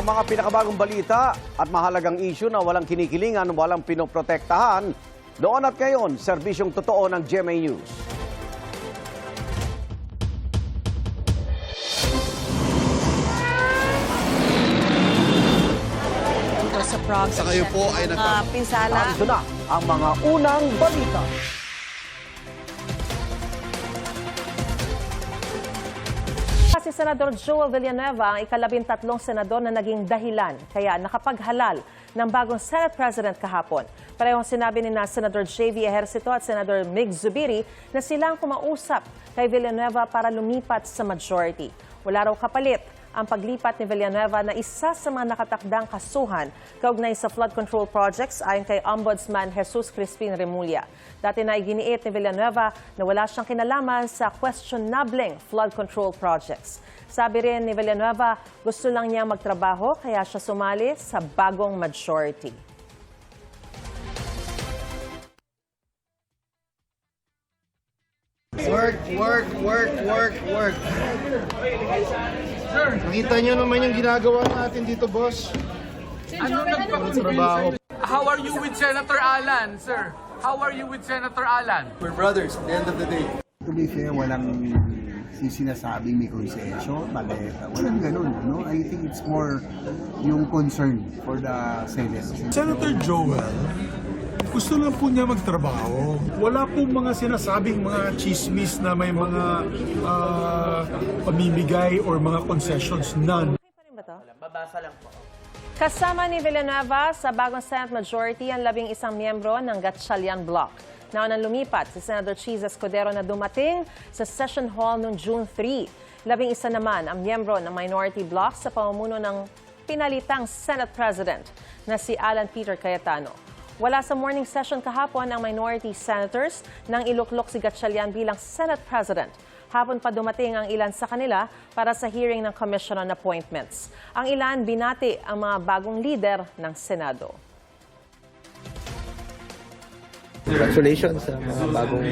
Ang mga pinakabagong balita at mahalagang issue na walang kinikilingan, walang pinoprotektahan. Doon at ngayon, serbisyong totoo ng GMA News. Sa Prague, sa kayo po ay pinsala. Narito na ang mga unang balita. Si Senador Joel Villanueva ang ika-13 senador na naging dahilan kaya nakapaghalal ng bagong Senate President kahapon. Parehong sinabi ni Senador J.V. Ejercito at Senador Mig Zubiri na silang kumausap kay Villanueva para lumipat sa majority. Wala raw kapalit ang paglipat ni Villanueva na isa sa mga nakatakdang kasuhan kaugnay sa flood control projects ayon kay Ombudsman Jesus Crispin Remulla. Dati na iginiit ni Villanueva na wala siyang kinalaman sa questionableng flood control projects. Sabi rin ni Villanueva, gusto lang niya magtrabaho kaya siya sumali sa bagong majority. Work. Nakita nyo naman yung ginagawa natin dito, boss. Trabaho. How are you with Senator Alan, sir? How are you with Senator Alan? We're brothers at the end of the day. To be fair, walang sinasabing may konsensyo, maleta. Walang ganun, no? I think it's more yung concern for the Senate. Senator Joel, gusto lang po niya magtrabaho. Wala po mga sinasabing mga chismis na may mga pamimigay or mga concessions. None. Babasa lang po. Kasama ni Villanueva sa bagong Senate majority ang 11 miyembro ng Gatchalian Bloc. Naunang lumipat si Senator Cheese Escudero na dumating sa Session Hall noong June 3. 11 naman ang miyembro ng Minority Bloc sa pamumuno ng pinalitang Senate President na si Alan Peter Cayetano. Wala sa morning session kahapon ang minority senators nang iluklok si Gatchalian bilang Senate President. Hapon pa dumating ang ilan sa kanila para sa hearing ng Commission on Appointments. Ang ilan binati ang mga bagong leader ng Senado. Congratulations sa mga bagong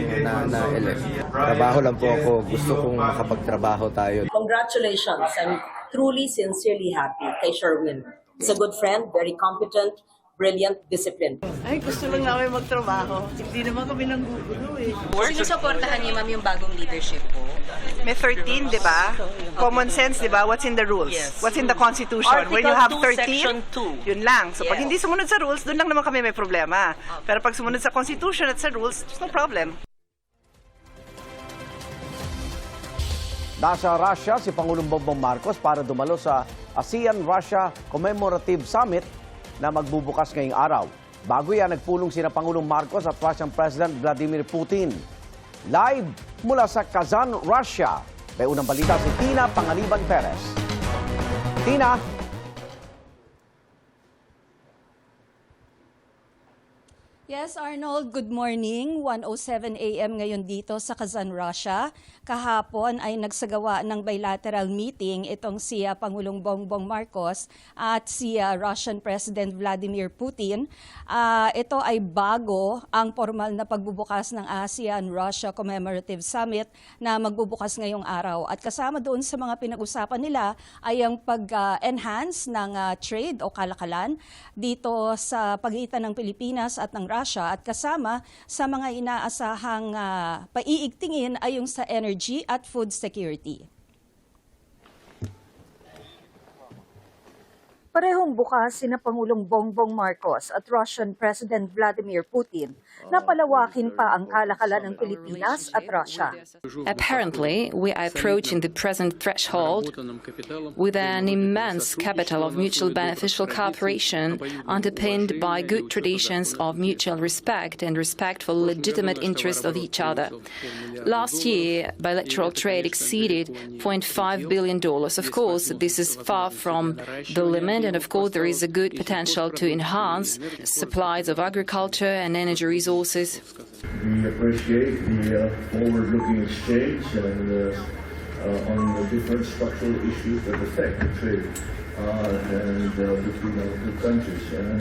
na-elect. Trabaho lang po ako. Gusto kong makapagtrabaho tayo. Congratulations. I'm truly, sincerely happy kay Sherwin. He's a good friend, very competent, brilliant, disciplined. Ay, gusto lang namin magtrabaho. Hindi naman kami nanggugulo eh. Sinusuportahan niyo, ma'am, yung bagong leadership po? May 13, di ba? Common sense, di ba? What's in the rules? Yes. What's in the Constitution? Where you have 13, Section 2. yun lang. So pag hindi sumunod sa rules, doon lang naman kami may problema. Pero pag sumunod sa Constitution at sa rules, there's no problem. Nasa Russia si Pangulong Bongbong Marcos para dumalo sa ASEAN-Russia Commemorative Summit na magbubukas ngayong araw. Bago yan, nagpulong sina Pangulong Marcos at Russian President Vladimir Putin. Live mula sa Kazan, Russia. May unang balita si Tina Pangaliban Perez. Tina? Yes, Arnold, good morning. 1:07 a.m. ngayon dito sa Kazan, Russia. Kahapon ay nagsagawa ng bilateral meeting itong si Pangulong Bongbong Marcos at si Russian President Vladimir Putin. Ito ay bago ang formal na pagbubukas ng ASEAN-Russia Commemorative Summit na magbubukas ngayong araw. At kasama doon sa mga pinag-usapan nila ay ang pag-enhance ng trade o kalakalan dito sa pagitan ng Pilipinas at ng Russia, at kasama sa mga inaasahang paiigtingin ay yung sa energy at food security. Parehong bukas sina Pangulong Bongbong Marcos at Russian President Vladimir Putin na palawakin pa ang kalakalan ng Pilipinas at Russia. Apparently, we are approaching the present threshold with an immense capital of mutual beneficial cooperation underpinned by good traditions of mutual respect and respect for legitimate interests of each other. Last year, bilateral trade exceeded $0.5 billion. Of course, this is far from the limit, and of course, there is a good potential to enhance supplies of agriculture and energy resources. We appreciate the forward-looking exchange and on the different structural issues that affect the trade between our two countries. And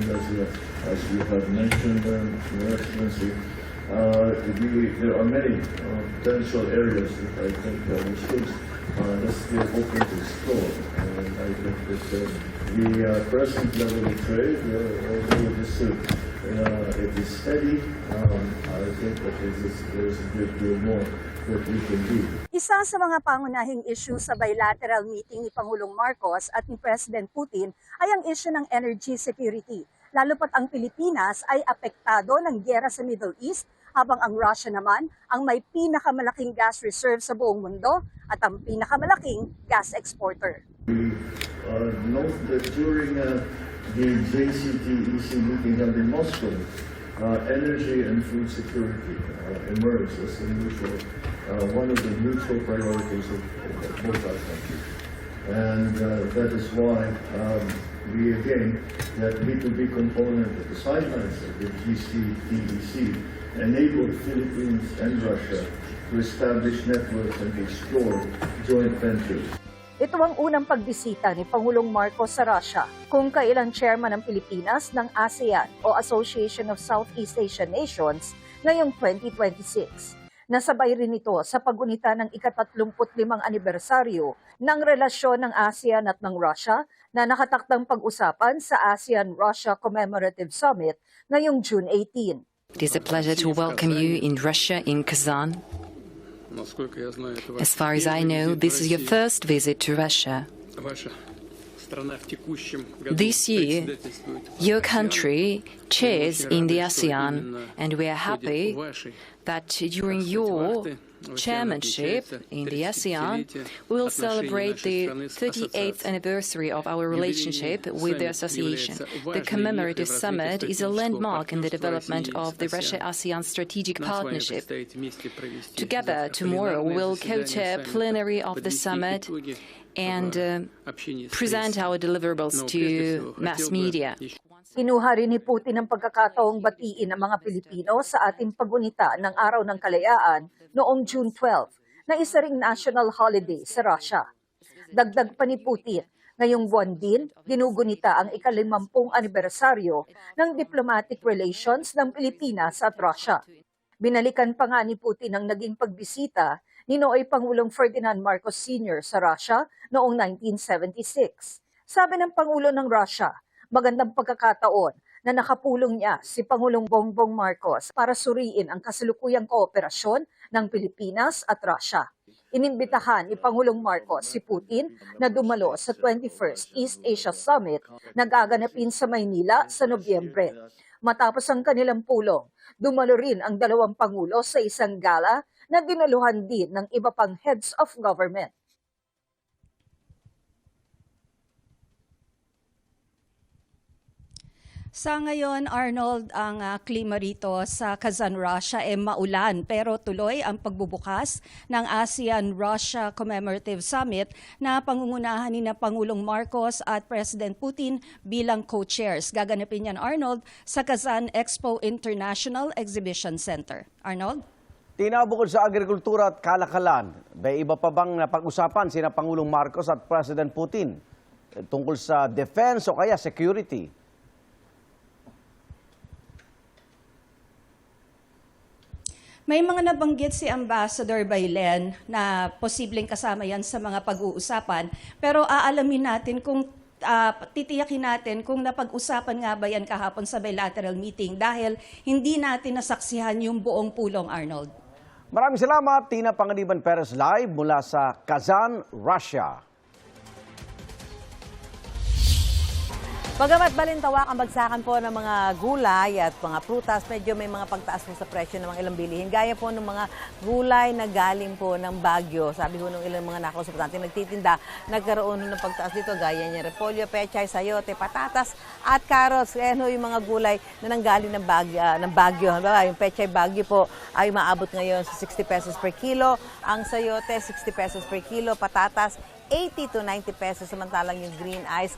as you have mentioned, Your Excellency, there are many potential areas that I think we still that's still open to explore. And I think that the present level of trade, although it is steady, I think that there's a great deal more that we can do. Isa sa mga pangunahing issue sa bilateral meeting ni Pangulong Marcos at ni President Putin ay ang issue ng energy security. Lalo pat ang Pilipinas ay apektado ng giyera sa Middle East, habang ang Russia naman ang may pinakamalaking gas reserve sa buong mundo at ang pinakamalaking gas exporter. We note that during the JCT-EC meeting held in Moscow, energy and food security emerged as one of the mutual priorities of both our countries. And that is why we again, that B2B component at the sidelines of the GCT-EC enabled Philippines and Russia to establish networks and explore joint ventures. Ito ang unang pagbisita ni Pangulong Marcos sa Russia, kung kailan chairman ng Pilipinas ng ASEAN o Association of Southeast Asian Nations ngayong 2026. Nasabay rin ito sa paggunita ng ika-35 anibersaryo ng relasyon ng ASEAN at ng Russia na nakatakdang pag-usapan sa ASEAN-Russia Commemorative Summit ngayong June 18. It is a pleasure to welcome you in Russia, in Kazan. As far as I know, this is your first visit to Russia. This year, your country chairs in the ASEAN, and we are happy that during your chairmanship in the ASEAN, we will celebrate the 38th anniversary of our relationship with the association. The commemorative summit is a landmark in the development of the Russia-ASEAN strategic partnership. Together, tomorrow, we'll co-chair plenary of the summit and present our deliverables to mass media. Kinuha rin ni Putin ang pagkakataong batiin ang mga Pilipino sa ating paggunita ng Araw ng Kalayaan noong June 12, na isa ring national holiday sa Russia. Dagdag pa ni Putin, ngayong buwan din, ginugunita ang ika-50 anibersaryo ng diplomatic relations ng Pilipinas at Russia. Binalikan pa nga ni Putin ang naging pagbisita ni Nooy Pangulong Ferdinand Marcos Sr. sa Russia noong 1976. Sabi ng Pangulo ng Russia, magandang pagkakataon na nakapulong niya si Pangulong Bongbong Marcos para suriin ang kasalukuyang kooperasyon ng Pilipinas at Russia. Inimbitahan ni Pangulong Marcos si Putin na dumalo sa 21st East Asia Summit na gaganapin sa Maynila sa Nobyembre. Matapos ang kanilang pulong, dumalo rin ang dalawang Pangulo sa isang gala na dinaluhan din ng iba pang heads of government. Sa ngayon, Arnold, ang klima rito sa Kazan, Russia ay maulan pero tuloy ang pagbubukas ng ASEAN-Russia Commemorative Summit na pangungunahan ni Pangulong Marcos at President Putin bilang co-chairs. Gaganapin yan, Arnold, sa Kazan Expo International Exhibition Center. Arnold? Tina, bukod sa agrikultura at kalakalan, may iba pa bang napag-usapan sina Pangulong Marcos at President Putin tungkol sa defense o kaya security? May mga nabanggit si Ambassador Bailen na posibleng kasama yan sa mga pag-uusapan. Pero aalamin natin kung titiyakin natin kung napag-usapan nga ba yan kahapon sa bilateral meeting dahil hindi natin nasaksihan yung buong pulong, Arnold. Maraming salamat, Tina Panganiban Perez live mula sa Kazan, Russia. Bagamat balintawak ang bagsakan po ng mga gulay at mga prutas, medyo may mga pagtaas po sa presyo ng mga ilang bilihin. Gaya po ng mga gulay na galing po ng Baguio. Sabi ko ng ilang mga nakausap natin nagtitinda, nagkaroon ng pagtaas dito. Gaya niya repolyo, pechay, sayote, patatas at carrots. Kaya yung mga gulay na nanggaling ng Baguio. Yung pechay Baguio po ay maabot ngayon sa 60 pesos per kilo. Ang sayote, 60 pesos per kilo. Patatas, 80 to 90 pesos. Samantalang yung green ice,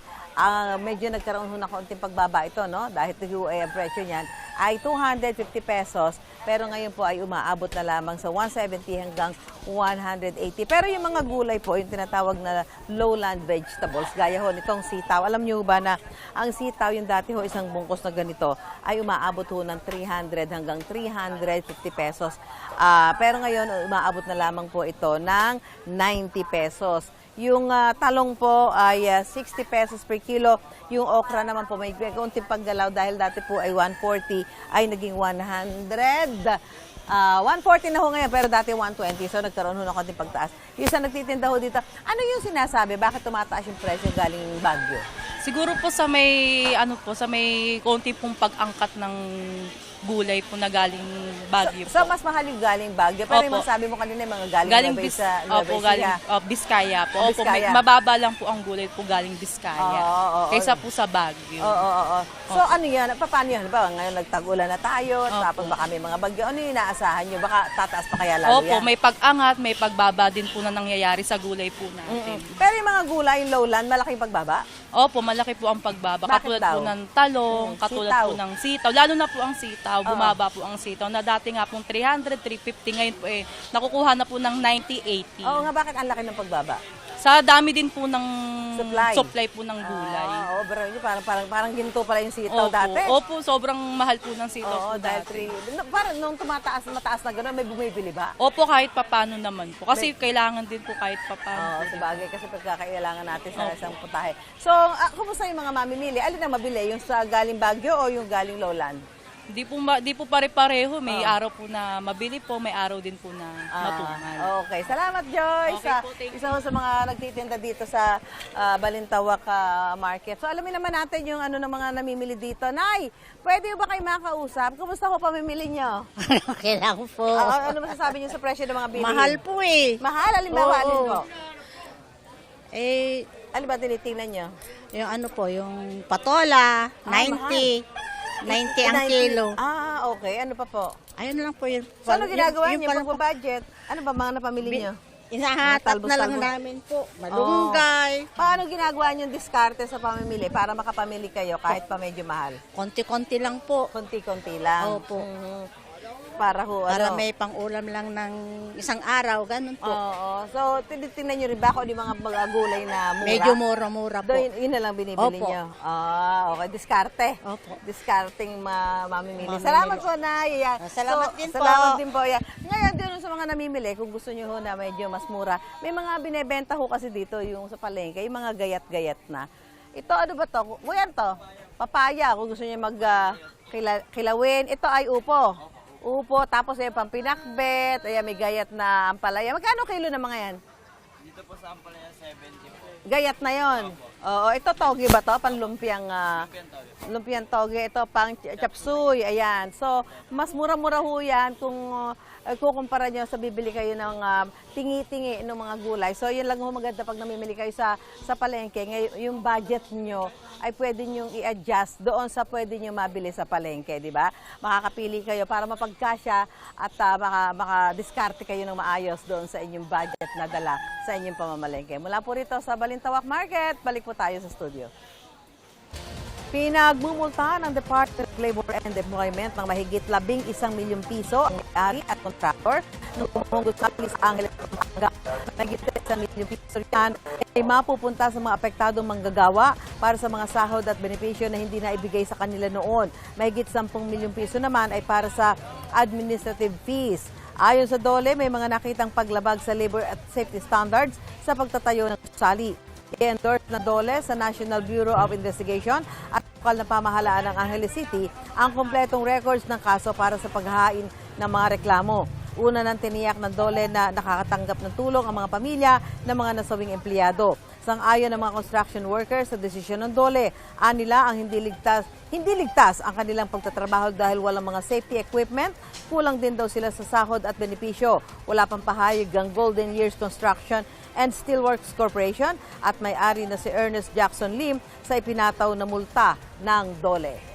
medyo nagkaroon na kaunting pagbaba ito, no? Dahil ang presyo niyan ay 250 pesos, pero ngayon po ay umaabot na lamang sa 170 hanggang 180. Pero yung mga gulay po, yung tinatawag na lowland vegetables, gaya ho nitong sitaw. Alam niyo ba na ang sitaw, yung dati ho isang bungkus na ganito, ay umaabot ho ng 300 hanggang 350 pesos. Pero ngayon, umaabot na lamang po ito ng 90 pesos. Yung talong po ay 60 pesos per kilo. Yung okra naman po may kaunting paggalaw dahil dati po ay 140 ay naging 100. 140 na ho ngayon pero dati 120 so nagkaroon ho ng konting pagtaas. Yung sa nagtitinda ho dito, ano yung sinasabi? Bakit tumataas yung presyo galing Baguio? Siguro po sa may sa may konti pong pag-angkat ng gulay po na galing Baguio So po. mas mahal yung galing Baguio pero yung Opo. sabi mo kanina yung mga galing Nueva Opo, Ecija. galing Biskaya po. Opo, Biskaya. mababa lang po ang gulay po galing Biskaya. Kaysa po sa Baguio. Oo. So ano yan? Paano yan? Ba, ngayon nagtag-ulan na tayo, Opo. tapos baka may mga bagyo. Ano yung inaasahan nyo? Baka tataas pa kaya lalo Opo, yan? may pag-angat, may pagbaba din po na nangyayari sa gulay po natin. Pero yung mga gulay, yung lowland, malaking pagbaba? Opo, malaki po ang pagbaba. Bakit Katulad daw? po ng talong, katulad Sitaw. po ng sitaw. Lalo na po ang sitaw, bumaba po ang sitaw na dati nga pong 300, 350. Ngayon po nakukuha na po ng 90, 80. Oo nga, bakit ang laki ng pagbaba? Sa dami din po ng Supply. po ng gulay. Oo, pero yun, parang ginto pala yung sitaw dati. Opo, sobrang mahal po ng sitaw Oo, po dahil dati. parang nung mataas na gano'n, may bumibili ba? Opo, kahit papano naman po. Kasi kailangan din po kahit papano. Oo, sa bagay kasi pagkakailangan natin sa isang putahe. So, kumusta yung mga mamimili? Alin ang mabili? Yung sa galing Baguio o yung galing lowland? Di po pare-pareho. May araw po na mabili po, may araw din po na matumal. Okay. Salamat, Joyce. Okay po, thank you. Isa ho sa mga nagtitinda dito sa Balintawak Market. So, alamin naman natin yung ano ng mga namimili dito. Nay, pwede ba kayo makausap? Kumusta ho pamimili nyo? Okay lang po. Ano masasabi nyo sa presyo ng mga bilihin? Mahal po eh. Mahal? Halimbawa, Oo. alin po? Ano ba tinitingnan nyo? Yung ano po, yung patola, 90. 90 ang kilo. Okay. Ano pa po? Ayun lang po yun. So, ano ginagawa Yung niyo palang- pag budget? Ano ba mga napamili niyo? Inahatak na lang namin po. Malunggay. Paano ginagawa niyo yung diskarte sa pamimili para makapamili kayo kahit pa medyo mahal? Konti-konti lang po. Konti-konti lang? Opo. Para Para may pang-ulam lang ng isang araw, ganun po. Oo. So, tinitingnan niyo rin ba kung yung mga gulay na mura? Medyo mura-mura po. Doon, yun na lang binibili Opo. niyo? Okay. Diskarte? Opo. Diskarting mamimili. Mamimili. Salamat po, Nay. Yan. Salamat din po. Salamat din po. Yan. Ngayon, doon sa mga namimili, kung gusto niyo ho na medyo mas mura, may mga binebenta ho kasi dito yung sa palengke, yung mga gayat-gayat na. Ito, ano ba to? Yan to. Papaya, kung gusto niyo kilawin. Ito ay upo. Upo, tapos ay pampinakbet, ayan, may gayat na ampalaya. Magkano kilo na mga yan? Dito po sa ampalaya, 70 po. Gayat na yon. Oo, ito toge ba to? Panlumpiang lumpiang toge. Ito pang chapsuy, ayan. So, mas mura-mura ho yan kung kukumpara nyo sa bibili kayo ng tingi-tingi ng mga gulay. So, yun lang ho maganda pag namimili kayo sa palengke. Ngayon, yung budget nyo ay pwede nyo i-adjust doon sa pwede nyo mabili sa palengke, di ba? Makakapili kayo para mapagkasya at makadiskarte kayo ng maayos doon sa inyong budget na dala sa inyong pamamalengke. Mula po rito sa Balintawak Market, balik po tayo sa studio. Pinagmumulta ng Department of Labor and Employment ng mahigit 11 milyong piso ang may-ari at kontraktor nung pumunggol sa Angeles, Pampanga. Mahigit 1 milyong piso yan ay mapupunta sa mga apektadong manggagawa para sa mga sahod at benepisyo na hindi na ibigay sa kanila noon. Mahigit 10 milyong piso naman ay para sa administrative fees. Ayon sa DOLE, may mga nakitang paglabag sa labor at safety standards sa pagtatayo ng gusali. I-endorse na DOLE sa National Bureau of Investigation at lokal na pamahalaan ng Angeles City ang kompletong records ng kaso para sa paghahain ng mga reklamo. Una nang tiniyak ng DOLE na nakakatanggap ng tulong ang mga pamilya ng mga nasawing empleyado. Sang-ayon ng mga construction workers sa desisyon ng DOLE, anila ang hindi ligtas ang kanilang pagtatrabaho dahil walang mga safety equipment, kulang din daw sila sa sahod at benepisyo. Wala pang pahayag ang Golden Years Construction and Steelworks Corporation at may-ari na si Ernest Jackson Lim sa ipinataw na multa ng DOLE.